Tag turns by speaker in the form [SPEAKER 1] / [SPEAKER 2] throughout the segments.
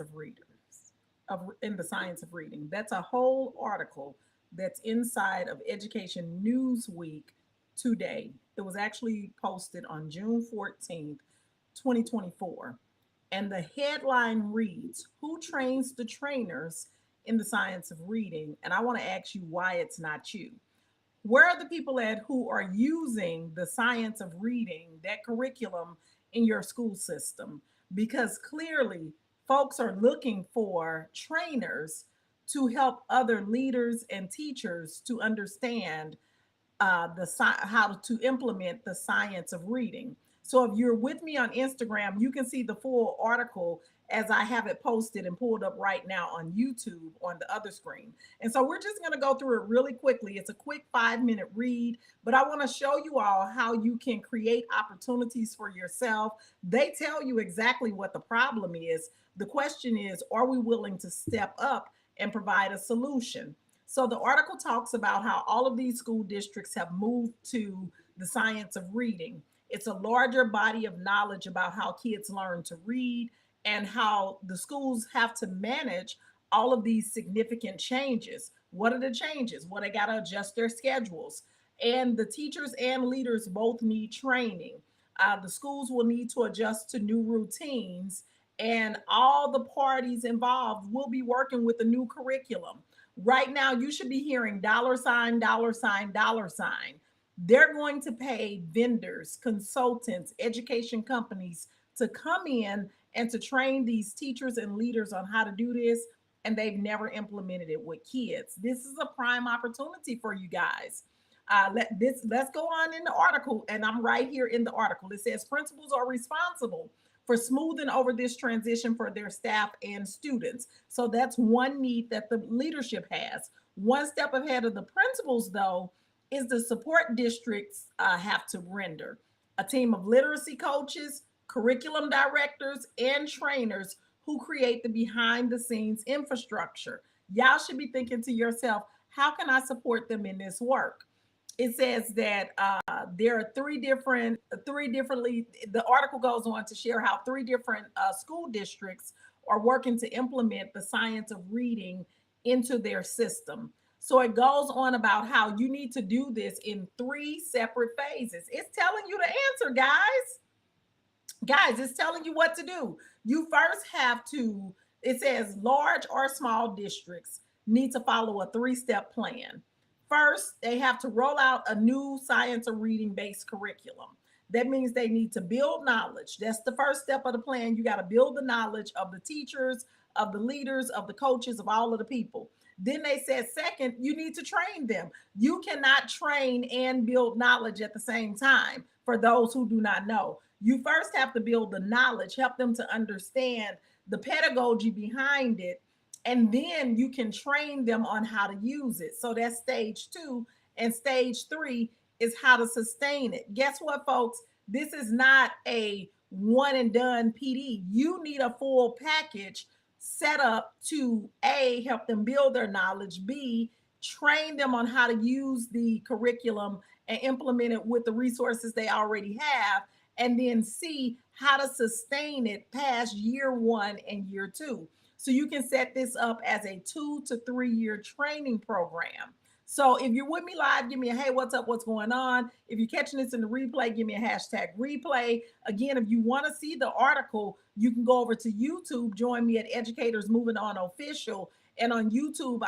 [SPEAKER 1] of readers in the science of reading. That's a whole article that's inside of Education Newsweek today. It was actually posted on June 14th, 2024. And the headline reads, Who trains the trainers in the science of reading? And I want to ask you why it's not you. Where are the people at who are using the science of reading, that curriculum in your school system? Because clearly, folks are looking for trainers to help other leaders and teachers to understand how to implement the science of reading. So if you're with me on Instagram, you can see the full article as I have it posted and pulled up right now on YouTube on the other screen. And so we're just going to go through it really quickly. It's a quick 5-minute read, but I want to show you all how you can create opportunities for yourself. They tell you exactly what the problem is. The question is, are we willing to step up and provide a solution? So the article talks about how all of these school districts have moved to the science of reading. It's a larger body of knowledge about how kids learn to read and how the schools have to manage all of these significant changes. What are the changes? Well, they got to adjust their schedules. And the teachers and leaders both need training. The schools will need to adjust to new routines, and all the parties involved will be working with a new curriculum. Right now, you should be hearing dollar sign, dollar sign, dollar sign. They're going to pay vendors, consultants, education companies to come in and to train these teachers and leaders on how to do this. And they've never implemented it with kids. This is a prime opportunity for you guys. Let's go on in the article, and I'm right here in the article. It says principals are responsible for smoothing over this transition for their staff and students. So that's one need that the leadership has. One step ahead of the principals, though, is the support districts have to render a team of literacy coaches, curriculum directors, and trainers who create the behind the scenes infrastructure. Y'all should be thinking to yourself, how can I support them in this work? It says that there are three differently. The article goes on to share how three different school districts are working to implement the science of reading into their system. So it goes on about how you need to do this in three separate phases. It's telling you the answer, guys. Guys, it's telling you what to do. You first have to, it says large or small districts need to follow a three-step plan. First, they have to roll out a new science of reading based curriculum. That means they need to build knowledge. That's the first step of the plan. You got to build the knowledge of the teachers, of the leaders, of the coaches, of all of the people. Then they said, second, you need to train them. You cannot train and build knowledge at the same time. For those who do not know, you first have to build the knowledge, help them to understand the pedagogy behind it, and then you can train them on how to use it. So that's stage 2. And stage 3 is how to sustain it. Guess what, folks? This is not a one and done PD. You need a full package set up to A, help them build their knowledge, B, train them on how to use the curriculum and implement it with the resources they already have, and then C, how to sustain it past year 1 and year 2. So you can set this up as a 2 to 3 year training program. So if you're with me live, give me a hey, what's up, what's going on? If you're catching this in the replay, give me a hashtag replay. Again, if you want to see the article, you can go over to YouTube, join me at Educators Moving On Official. And on YouTube,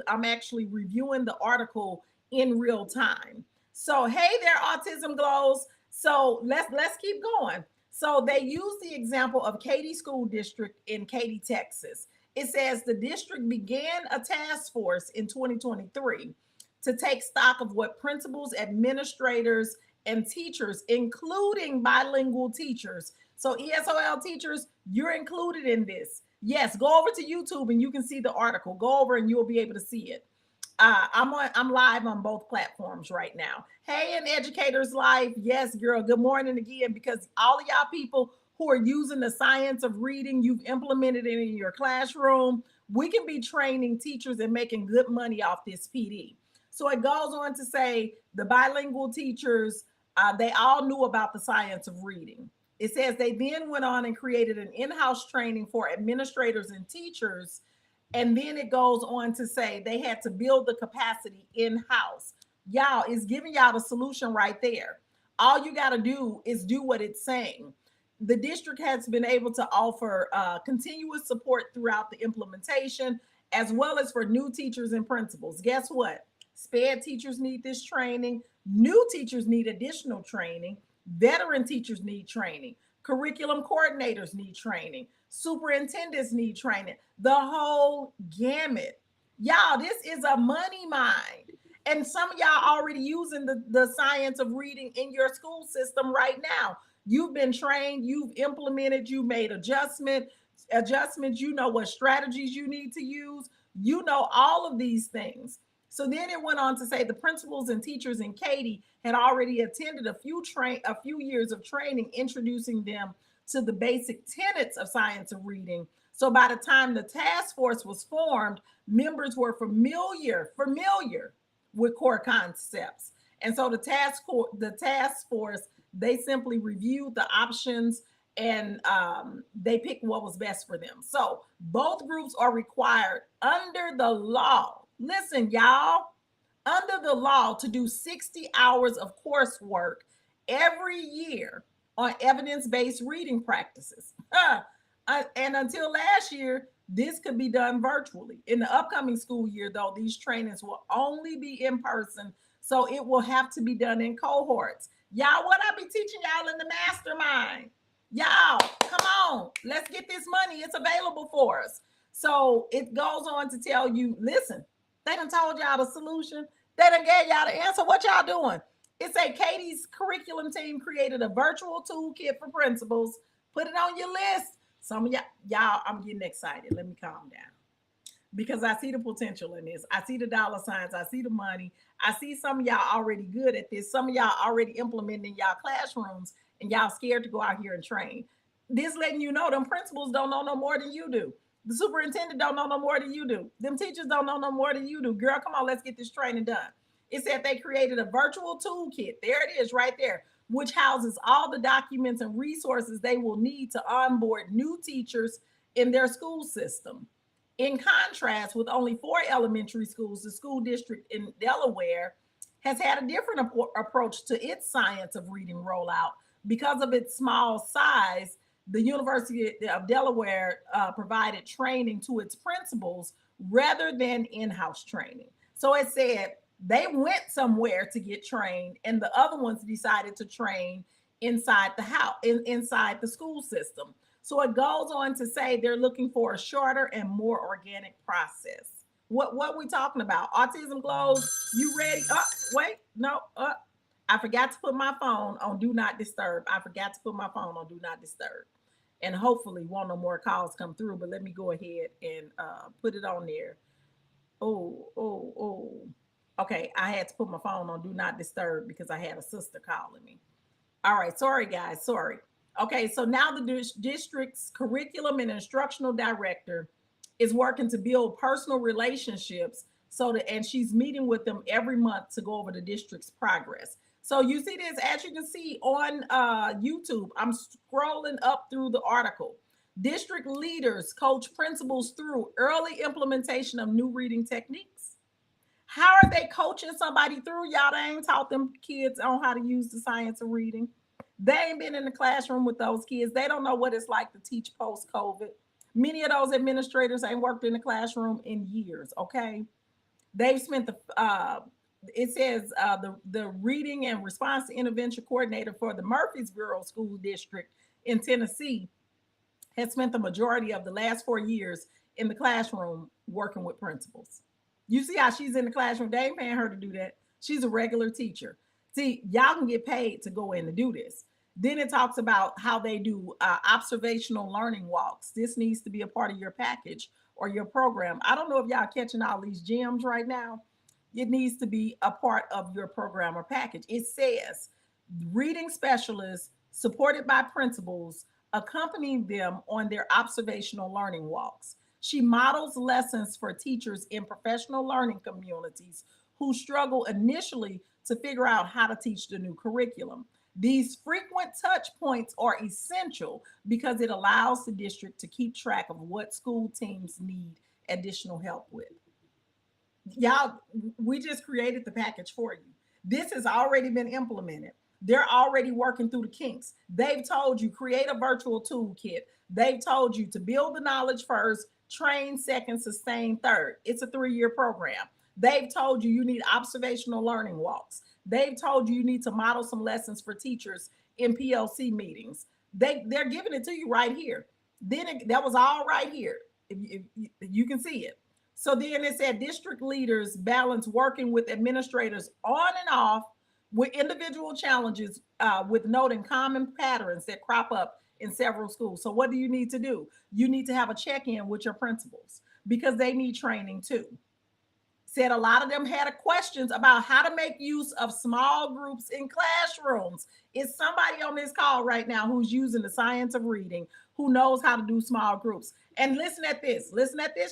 [SPEAKER 1] I'm actually reviewing the article in real time. So hey there, Autism Glows. So let's keep going. So they use the example of Katy School District in Katy, Texas. It says the district began a task force in 2023 to take stock of what principals, administrators, and teachers, including bilingual teachers. So ESOL teachers, you're included in this. Yes, go over to YouTube and you can see the article. Go over and you'll be able to see it. I'm live on both platforms right now. Hey, and Educators Live. Yes, girl. Good morning again, because all of y'all people who are using the science of reading, you've implemented it in your classroom. We can be training teachers and making good money off this PD. So it goes on to say the bilingual teachers, they all knew about the science of reading. It says they then went on and created an in-house training for administrators and teachers. And then it goes on to say they had to build the capacity in-house. Y'all, it's giving y'all the solution right there. All you got to do is do what it's saying. The district has been able to offer continuous support throughout the implementation, as well as for new teachers and principals. Guess what? SPED teachers need this training. New teachers need additional training. Veteran teachers need training. Curriculum coordinators need training. Superintendents need training. The whole gamut. Y'all, this is a money mine. And some of y'all already using the science of reading in your school system right now. You've been trained, you've implemented, you made adjustments, you know what strategies you need to use. You know all of these things. So then it went on to say the principals and teachers in Katy had already attended a few years of training, introducing them to the basic tenets of science of reading. So by the time the task force was formed, members were familiar with core concepts. And so the task force, they simply reviewed the options and they picked what was best for them. So both groups are required under the law. Listen, y'all, under the law to do 60 hours of coursework every year on evidence-based reading practices. And until last year, this could be done virtually. In the upcoming school year, though, these trainings will only be in person, so it will have to be done in cohorts. Y'all, what I be teaching y'all in the mastermind? Y'all, come on, let's get this money. It's available for us. So it goes on to tell you, listen, they done told y'all the solution. They done gave y'all the answer. What y'all doing? It say Katie's curriculum team created a virtual toolkit for principals. Put it on your list. Some of y'all, I'm getting excited. Let me calm down because I see the potential in this. I see the dollar signs. I see the money. I see some of y'all already good at this. Some of y'all already implementing y'all classrooms and y'all scared to go out here and train. This letting you know them principals don't know no more than you do. The superintendent don't know no more than you do. Them teachers don't know no more than you do. Girl, come on, let's get this training done. It said they created a virtual toolkit. There it is right there, which houses all the documents and resources they will need to onboard new teachers in their school system. In contrast, with only 4 elementary schools, the school district in Delaware has had a different approach to its science of reading rollout. Because of its small size, the University of Delaware provided training to its principals rather than in-house training. So it said they went somewhere to get trained, and the other ones decided to train inside the house, inside the school system. So it goes on to say they're looking for a shorter and more organic process. What we talking about? Autism Glows, you ready? Wait, no, I forgot to put my phone on do not disturb. I forgot to put my phone on do not disturb. And hopefully won't no more calls come through, but let me go ahead and put it on there. Oh. Okay, I had to put my phone on do not disturb because I had a sister calling me. All right, sorry guys, sorry. Okay, so now the district's curriculum and instructional director is working to build personal relationships so that, and she's meeting with them every month to go over the district's progress. So you see this, as you can see on YouTube, I'm scrolling up through the article. District leaders coach principals through early implementation of new reading techniques. How are they coaching somebody through? Y'all, they ain't taught them kids on how to use the science of reading. They ain't been in the classroom with those kids. They don't know what it's like to teach post-COVID. Many of those administrators ain't worked in the classroom in years, okay? They've spent it says the reading and response to intervention coordinator for the Murfreesboro School District in Tennessee has spent the majority of the last 4 years in the classroom working with principals. You see how she's in the classroom? They ain't paying her to do that. She's a regular teacher. See, y'all can get paid to go in and do this. Then it talks about how they do observational learning walks. This needs to be a part of your package or your program. I don't know if y'all catching all these gems right now. It needs to be a part of your program or package. It says reading specialists supported by principals accompanying them on their observational learning walks. She models lessons for teachers in professional learning communities who struggle initially to figure out how to teach the new curriculum. These frequent touch points are essential because it allows the district to keep track of what school teams need additional help with. Y'all, we just created the package for you. This has already been implemented. They're already working through the kinks. They've told you create a virtual toolkit. They've told you to build the knowledge first, train second, sustain third. It's a 3-year program. They've told you you need observational learning walks. They've told you you need to model some lessons for teachers in PLC meetings. They're giving it to you right here. That was all right here. If you can see it. So then it said district leaders balance working with administrators on and off with individual challenges, with noting common patterns that crop up in several schools. So what do you need to do? You need to have a check-in with your principals because they need training too. Said a lot of them had questions about how to make use of small groups in classrooms. Is somebody on this call right now who's using the science of reading, who knows how to do small groups? And listen at this,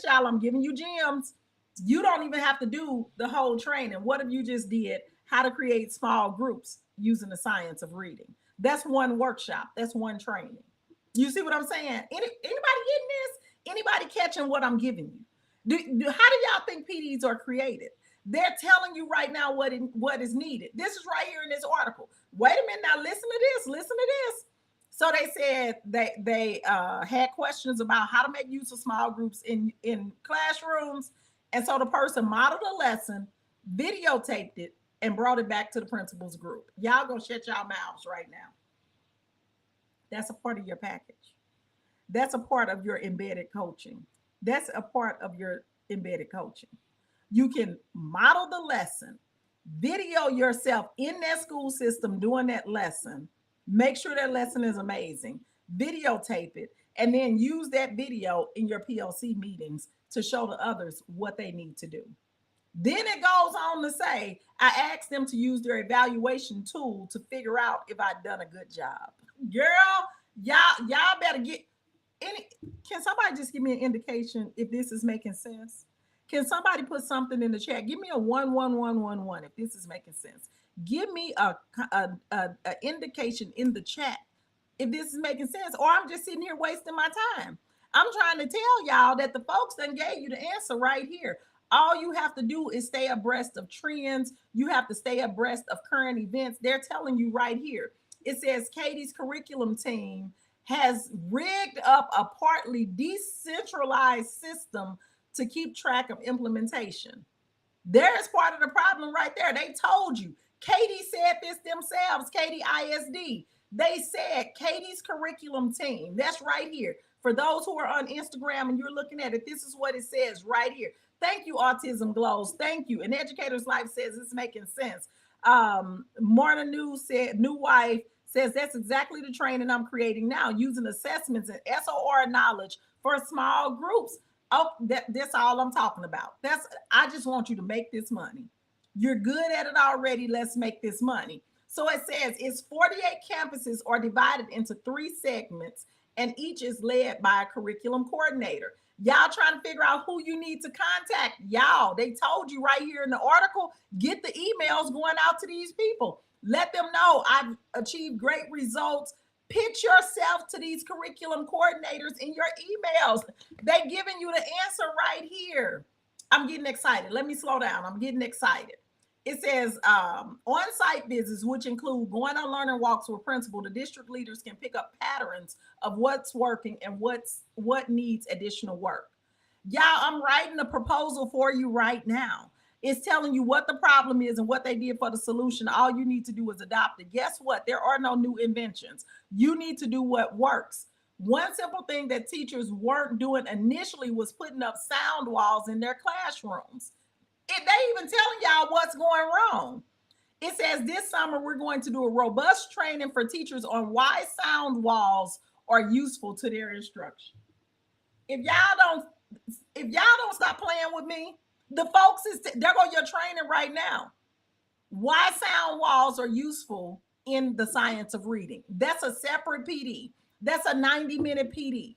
[SPEAKER 1] y'all. I'm giving you gems. You don't even have to do the whole training. What if you just did how to create small groups using the science of reading? That's one workshop. That's one training. You see what I'm saying? Anybody getting this? Anybody catching what I'm giving you? How do y'all think PDs are created? They're telling you right now what is needed. This is right here in this article. Wait a minute now. Listen to this. Listen to this. So they said they had questions about how to make use of small groups in classrooms. And so the person modeled a lesson, videotaped it, and brought it back to the principal's group. Y'all gonna shut y'all mouths right now. That's a part of your package. That's a part of your embedded coaching. That's a part of your embedded coaching. You can model the lesson, video yourself in that school system doing that lesson, make sure that lesson is amazing, videotape it, and then use that video in your PLC meetings to show the others what they need to do. Then it goes on to say, I asked them to use their evaluation tool to figure out if I'd done a good job. Girl, y'all better get any. Can somebody just give me an indication if this is making sense? Can somebody put something in the chat? Give me a 11111 if this is making sense. Give me a indication in the chat if this is making sense, or I'm just sitting here wasting my time. I'm trying to tell y'all that the folks that gave you the answer right here. All you have to do is stay abreast of trends. You have to stay abreast of current events. They're telling you right here. It says Katie's curriculum team has rigged up a partly decentralized system to keep track of implementation. There's part of the problem right there. They told you. Katie said this themselves, Katie ISD. They said Katie's curriculum team. That's right here. For those who are on Instagram and you're looking at it, this is what it says right here. Thank you, Autism Glows. Thank you. And Educator's Life says it's making sense. Marna News said, new wife says that's exactly the training I'm creating now, using assessments and SOR knowledge for small groups. Oh, that's all I'm talking about. I just want you to make this money. You're good at it already. Let's make this money. So it says it's 48 campuses are divided into 3 segments, and each is led by a curriculum coordinator. Y'all trying to figure out who you need to contact. Y'all, they told you right here in the article, get the emails going out to these people. Let them know I've achieved great results. Pitch yourself to these curriculum coordinators in your emails. They're giving you the answer right here. I'm getting excited. Let me slow down. I'm getting excited. It says on-site visits, which include going on learning walks with principal, the district leaders can pick up patterns of what's working and what needs additional work. Y'all, I'm writing a proposal for you right now. It's telling you what the problem is and what they did for the solution. All you need to do is adopt it. Guess what? There are no new inventions. You need to do what works. One simple thing that teachers weren't doing initially was putting up sound walls in their classrooms. They even telling y'all what's going wrong. It says this summer we're going to do a robust training for teachers on why sound walls are useful to their instruction. If y'all don't stop playing with me, the folks there go your training right now. Why sound walls are useful in the science of reading. That's a separate PD. That's a 90-minute PD.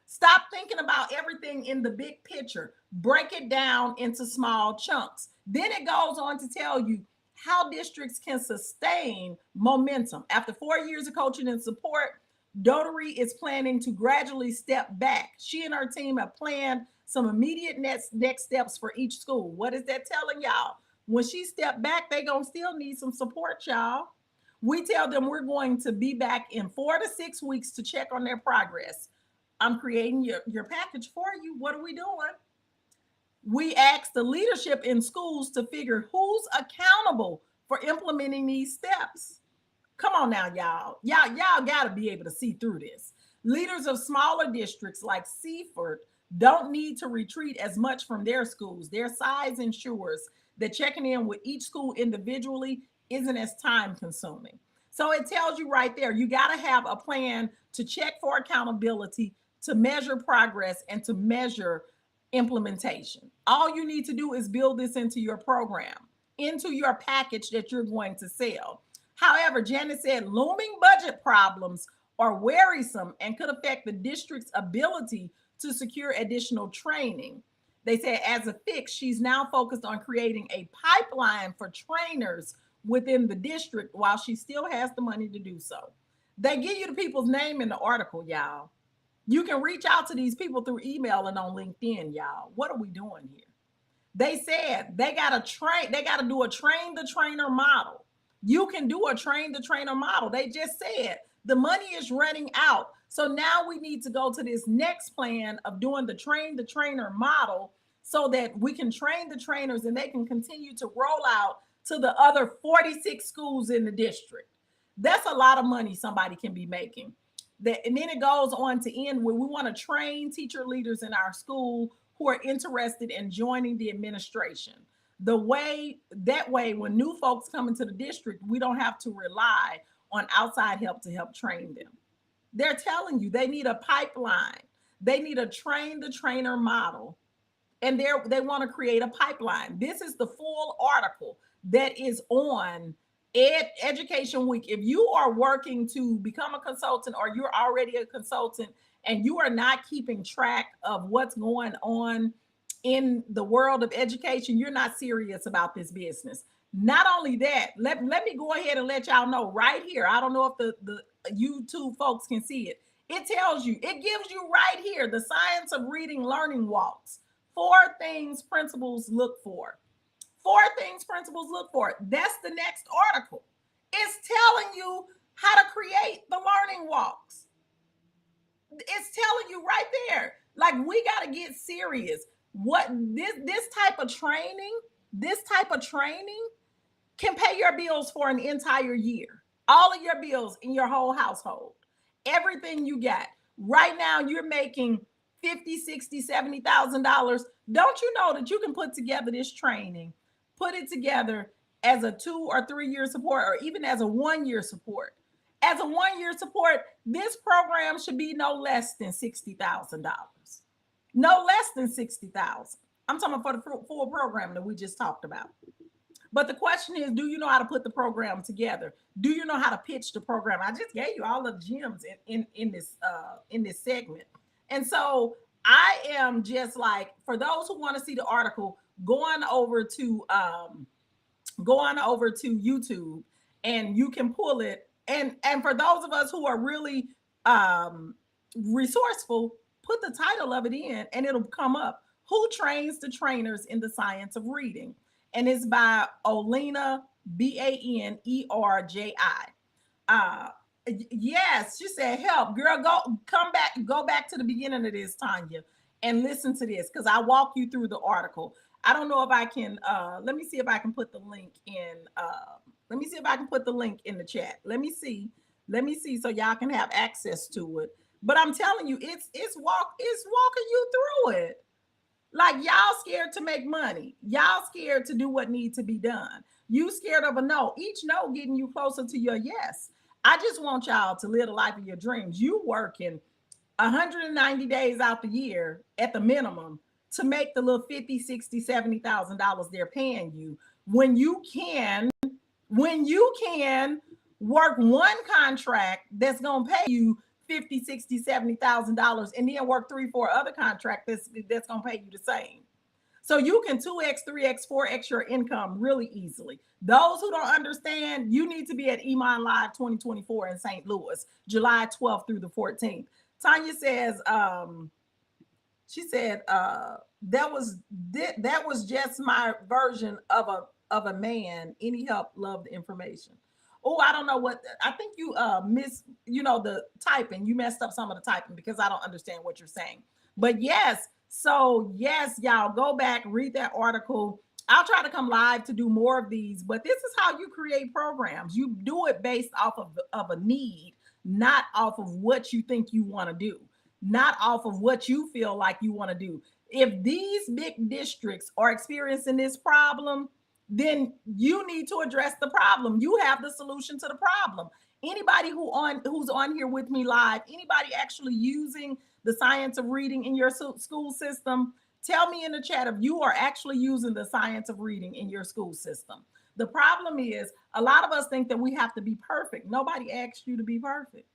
[SPEAKER 1] Stop thinking about everything in the big picture. Break it down into small chunks. Then it goes on to tell you how districts can sustain momentum. After 4 years of coaching and support, Dotary is planning to gradually step back. She and her team have planned some immediate next steps for each school. What is that telling y'all? When she stepped back, they gonna still need some support, y'all. We tell them we're going to be back in 4 to 6 weeks to check on their progress. I'm creating your package for you. What are we doing? We ask the leadership in schools to figure who's accountable for implementing these steps. Come on now, y'all. Y'all got to be able to see through this. Leaders of smaller districts like Seaford don't need to retreat as much from their schools. Their size ensures that checking in with each school individually isn't as time consuming. So it tells you right there, you got to have a plan to check for accountability, to measure progress, and to measure implementation. All you need to do is build this into your program, into your package that you're going to sell. However, Janet said looming budget problems are worrisome and could affect the district's ability to secure additional training. They said as a fix, she's now focused on creating a pipeline for trainers within the district while she still has the money to do so. They give you the people's name in the article, y'all. You can reach out to these people through email and on LinkedIn, y'all. What are we doing here? They said they got to do a train the trainer model. You can do a train the trainer model. They just said the money is running out. So now we need to go to this next plan of doing the train the trainer model so that we can train the trainers and they can continue to roll out to the other 46 schools in the district. That's a lot of money somebody can be making. And then it goes on to end where we want to train teacher leaders in our school who are interested in joining the administration. That way, when new folks come into the district, we don't have to rely on outside help to help train them. They're telling you they need a pipeline. They need a train the trainer model. And they want to create a pipeline. This is the full article that is on Education Week. If you are working to become a consultant or you're already a consultant and you are not keeping track of what's going on in the world of education, you're not serious about this business. Not only that, let me go ahead and let y'all know right here. I don't know if the YouTube folks can see it. It tells you, it gives you right here the science of reading learning walks. 4 things principals look for. 4 things principals look for. That's the next article. It's telling you how to create the learning walks. It's telling you right there. Like, we got to get serious. What this type of training can pay your bills for an entire year. All of your bills in your whole household. Everything you got. Right now you're making $50,000, $60,000, $70,000. Don't you know that you can put together this training, put it together as a 2 or 3 year support, or even as a 1 year support? As a 1 year support, this program should be no less than $60,000. No less than $60,000. I'm talking about for the full program that we just talked about. But the question is, do you know how to put the program together? Do you know how to pitch the program? I just gave you all the gems in this segment. And so I am just like, for those who want to see the article, go on over to YouTube and you can pull it. And for those of us who are really resourceful, put the title of it in and it'll come up. Who Trains the Trainers in the Science of Reading? And it's by Olena, Banerji. Yes, she said, help, girl, go back to the beginning of this, Tanya, and listen to this, because I walk you through the article. I don't know if I can, let me see if I can put the link in, the chat. Let me see so y'all can have access to it. But I'm telling you, it's walking you through it. Like, y'all scared to make money. Y'all scared to do what needs to be done. You scared of a no. Each no getting you closer to your yes. I just want y'all to live the life of your dreams. You working 190 days out the year at the minimum to make the little $50,000, $60,000, $70,000 they're paying you, when you can work one contract that's gonna pay you $50,000, $60,000, $70,000, and then work 3, 4 other contracts that's gonna pay you the same. So you can 2x, 3x, 4x your income really easily. Those who don't understand, you need to be at Iman Live 2024 in St. Louis, July 12th through the 14th. Tanya says, she said, that was just my version of a man. Any help, love the information. Oh, I don't know what I think you miss, the typing. You messed up some of the typing because I don't understand what you're saying. But yes, so yes, y'all go back, read that article. I'll try to come live to do more of these, but this is how you create programs. You do it based off of a need, not off of what you think you want to do, not off of what you feel like you want to do. If these big districts are experiencing this problem, then you need to address the problem. You have the solution to the problem. Anybody who's on here with me live, anybody actually using the science of reading in your school system, tell me in the chat if you are actually using the science of reading in your school system. The problem is a lot of us think that we have to be perfect. Nobody asked you to be perfect.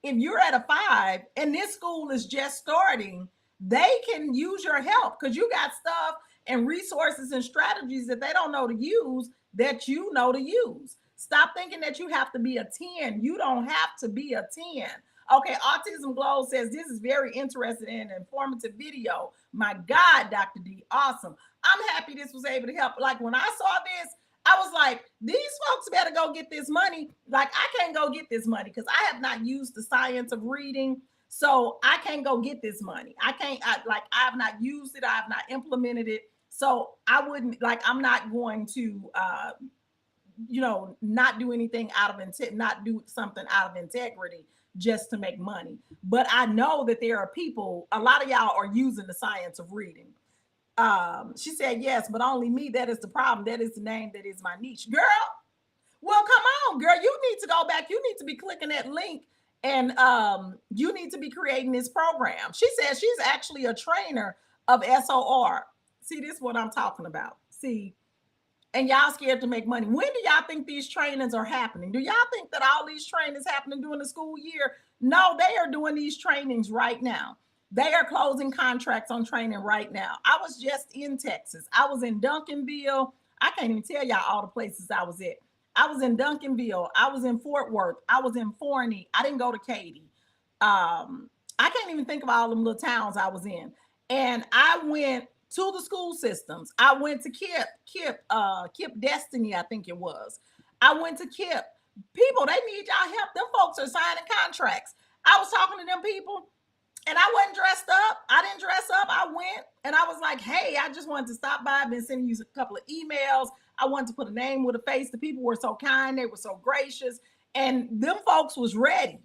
[SPEAKER 1] If you're at a 5 and this school is just starting, they can use your help because you got stuff and resources and strategies that they don't know to use that you know to use. Stop thinking that you have to be a 10. You don't have to be a 10. Okay, Autism Glow says this is very interesting and informative video. My God, Dr. D, awesome. I'm happy this was able to help. Like when I saw this, I was like, these folks better go get this money. Like, I can't go get this money because I have not used the science of reading. So I can't go get this money. I have not used it. I have not implemented it. So I wouldn't, like, I'm not going to, not do anything out of intent, not do something out of integrity just to make money. But I know that there are people, a lot of y'all are using the science of reading. She said, yes, but only me. That is the problem. That is the name. That is my niche. Girl, well, come on, girl. You need to go back. You need to be clicking that link and you need to be creating this program. She says she's actually a trainer of SOR. See, this is what I'm talking about. See, and y'all scared to make money. When do y'all think these trainings are happening? Do y'all think that all these trainings happening during the school year? No, they are doing these trainings right now. They are closing contracts on training right now. I was just in Texas. I was in Duncanville. I can't even tell y'all all the places I was at. I was in Duncanville. I was in Fort Worth. I was in Forney. I didn't go to Katy. I can't even think of all them little towns I was in. And I went to the school systems. I went to KIP Destiny, I think it was. I went to KIP. People, they need y'all help. Them folks are signing contracts. I was talking to them people and I wasn't dressed up. I didn't dress up. I went and I was like, hey, I just wanted to stop by. I've been sending you a couple of emails. I wanted to put a name with a face. The people were so kind. They were so gracious. And them folks was ready.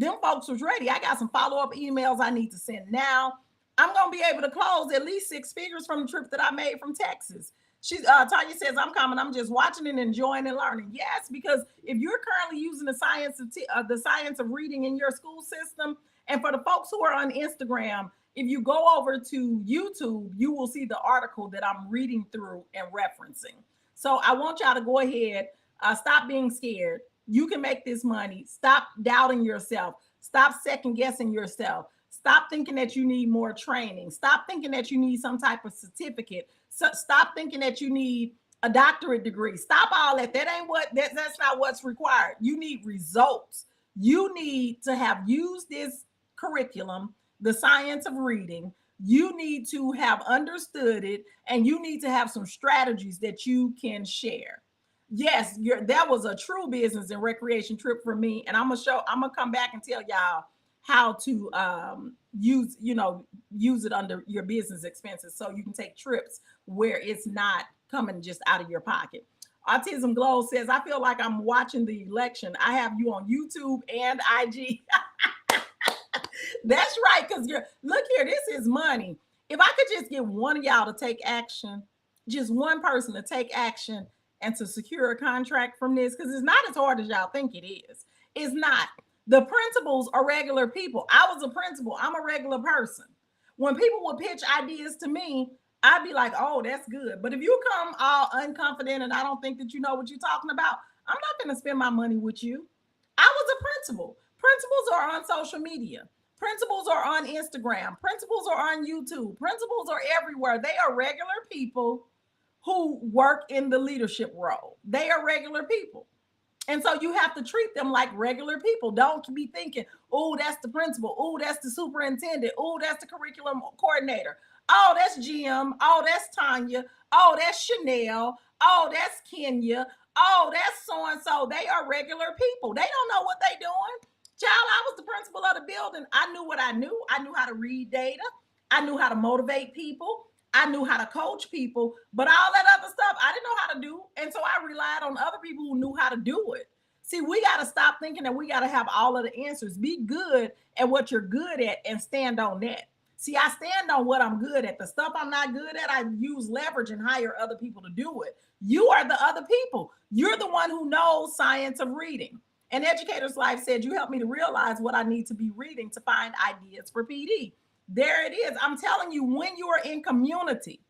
[SPEAKER 1] I got some follow-up emails I need to send now. I'm going to be able to close at least 6 figures from the trip that I made from Texas. Tanya says, I'm coming. I'm just watching and enjoying and learning. Yes, because if you're currently using the science of reading in your school system, and for the folks who are on Instagram, if you go over to YouTube, you will see the article that I'm reading through and referencing. So I want y'all to go ahead, stop being scared. You can make this money. Stop doubting yourself. Stop second guessing yourself. Stop thinking that you need more training. Stop thinking that you need some type of certificate. Stop thinking that you need a doctorate degree. Stop all that. That's not what's required. You need results. You need to have used this curriculum, the science of reading. You need to have understood it, and you need to have some strategies that you can share. Yes, that was a true business and recreation trip for me. And I'm gonna come back and tell y'all how to use it under your business expenses so you can take trips where it's not coming just out of your pocket. Autism Glow says, I feel like I'm watching the election. I have you on YouTube and IG. That's right, because look here, this is money. If I could just get one of y'all to take action, just one person to take action and to secure a contract from this, because it's not as hard as y'all think it is. It's not. The principals are regular people. I was a principal. I'm a regular person. When people would pitch ideas to me, I'd be like, oh, that's good. But if you come all unconfident and I don't think that you know what you're talking about, I'm not going to spend my money with you. I was a principal. Principals are on social media. Principals are on Instagram. Principals are on YouTube. Principals are everywhere. They are regular people who work in the leadership role. They are regular people. And so you have to treat them like regular people. Don't be thinking, oh, that's the principal. Oh, that's the superintendent. Oh, that's the curriculum coordinator. Oh, that's Jim. Oh, that's Tanya. Oh, that's Chanel. Oh, that's Kenya. Oh, that's so and so. They are regular people. They don't know what they're doing. Child, I was the principal of the building. I knew what I knew. I knew how to read data. I knew how to motivate people. I knew how to coach people, but all that other stuff I didn't know how to do. And so I relied on other people who knew how to do it. See, we got to stop thinking that we got to have all of the answers. Be good at what you're good at and stand on that. See, I stand on what I'm good at. The stuff I'm not good at, I use leverage and hire other people to do it. You are the other people. You're the one who knows science of reading. An Educator's Life said, you help me to realize what I need to be reading to find ideas for PD. There it is. I'm telling you, when you are in community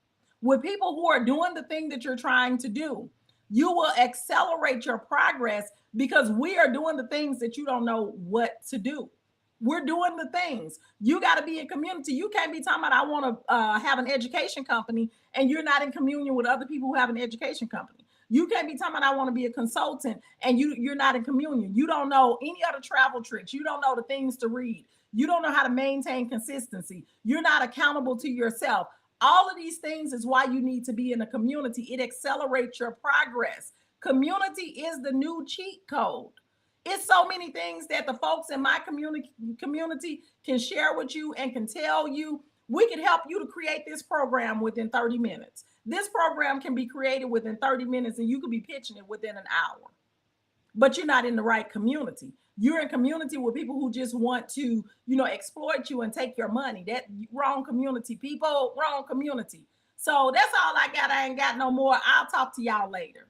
[SPEAKER 1] with people who are doing the thing that you're trying to do, you will accelerate your progress because we are doing the things that you don't know what to do. We're doing the things. You got to be in community. You can't be talking about, I want to have an education company, and you're not in communion with other people who have an education company. You can't be talking about, I want to be a consultant, and you're not in communion. You don't know any other travel tricks. You don't know the things to read. You don't know how to maintain consistency. You're not accountable to yourself. All of these things is why you need to be in a community. It accelerates your progress. Community is the new cheat code. It's so many things that the folks in my community can share with you and can tell you. We can help you to create this program within 30 minutes. This program can be created within 30 minutes and you could be pitching it within an hour. But you're not in the right community. You're in community with people who just want to, exploit you and take your money. That wrong community, people, wrong community. So that's all I got. I ain't got no more. I'll talk to y'all later.